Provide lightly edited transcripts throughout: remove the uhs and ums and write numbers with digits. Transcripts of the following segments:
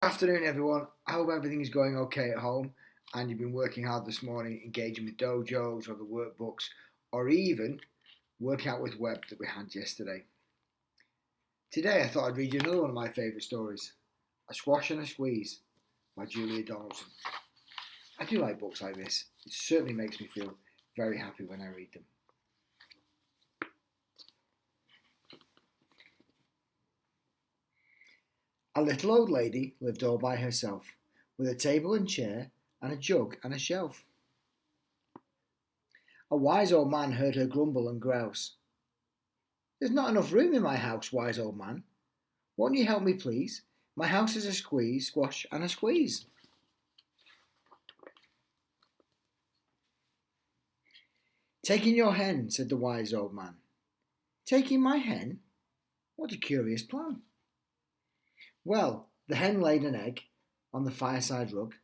Afternoon, everyone. I hope everything is going okay at home and you've been working hard this morning, engaging with dojos or the workbooks, or even working out with web that we had yesterday. Today, I thought I'd read you another one of my favourite stories, A Squash and a Squeeze by Julia Donaldson. I do like books like this. It certainly makes me feel very happy when I read them. A little old lady lived all by herself, with a table and chair, and a jug and a shelf. A wise old man heard her grumble and grouse. "There's not enough room in my house, wise old man. Won't you help me, please? My house is a squash, and a squeeze." "Taking your hen," said the wise old man. "Taking my hen? What a curious plan." Well, the hen laid an egg on the fireside rug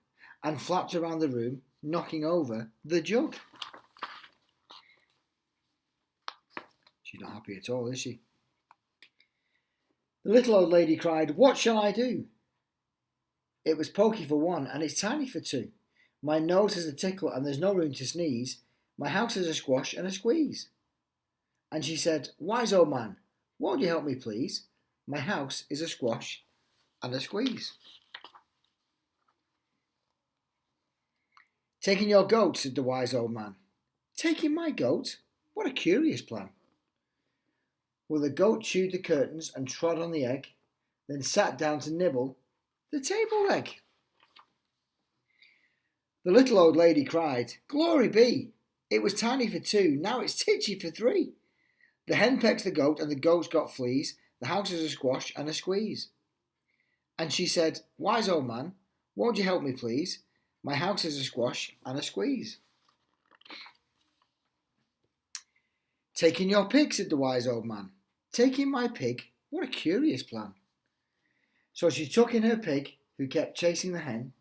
and flapped around the room, knocking over the jug. She's not happy at all, is she? The little old lady cried, "What shall I do? It was pokey for one and it's tiny for two. My nose has a tickle and there's no room to sneeze. My house is a squash and a squeeze." And she said, "Wise old man, won't you help me, please? My house is a squash and a squeeze." "Taking your goat," said the wise old man. "Taking my goat? What a curious plan." Well, the goat chewed the curtains and trod on the egg, then sat down to nibble the table leg. The little old lady cried, "Glory be! It was tiny for two, now it's titchy for three. The hen pecks the goat and the goat's got fleas. The house is a squash and a squeeze." And she said, "Wise old man, won't you help me, please? My house is a squash and a squeeze." "Taking your pig," said the wise old man. "Taking my pig? What a curious plan." So she took in her pig, who kept chasing the hen,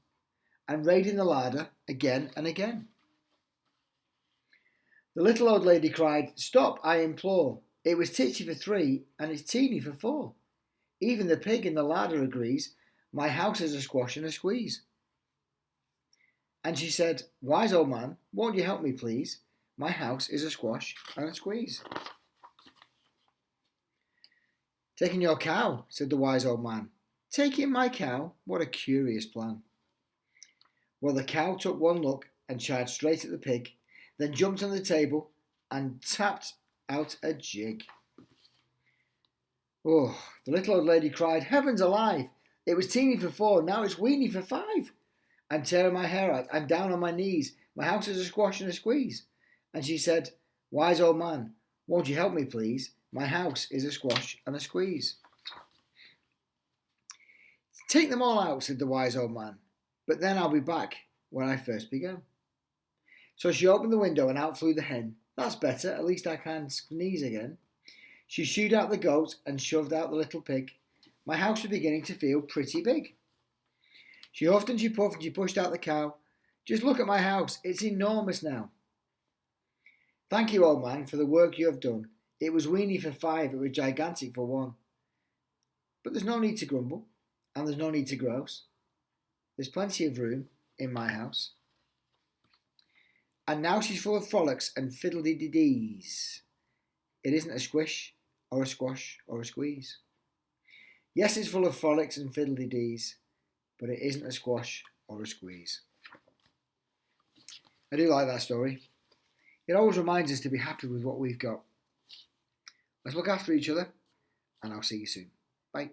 and raiding the larder again and again. The little old lady cried, "Stop, I implore. It was titchy for three, and it's teeny for four. Even the pig in the larder agrees, my house is a squash and a squeeze." And she said, "Wise old man, won't you help me, please? My house is a squash and a squeeze." "Taking your cow," said the wise old man. "Taking my cow? What a curious plan." Well, the cow took one look and charged straight at the pig, then jumped on the table and tapped out a jig. Oh, the little old lady cried, "Heavens alive! It was teeny for four, now it's weeny for five. I'm tearing my hair out, I'm down on my knees. My house is a squash and a squeeze." And she said, "Wise old man, won't you help me, please? My house is a squash and a squeeze." "Take them all out," said the wise old man, "but then I'll be back where I first began." So she opened the window and out flew the hen. "That's better, at least I can sneeze again." She shooed out the goat and shoved out the little pig. My house was beginning to feel pretty big. She huffed and she puffed and she pushed out the cow. "Just look at my house, it's enormous now." "Thank you, old man, for the work you have done. It was weeny for five, it was gigantic for one. But there's no need to grumble, and there's no need to grouse. There's plenty of room in my house." And now she's full of frolics and fiddle-dee-dee-dees. It isn't a squish, or a squash, or a squeeze. Yes, it's full of frolics and fiddle-dee-dees, but it isn't a squash or a squeeze. I do like that story. It always reminds us to be happy with what we've got. Let's look after each other, and I'll see you soon. Bye.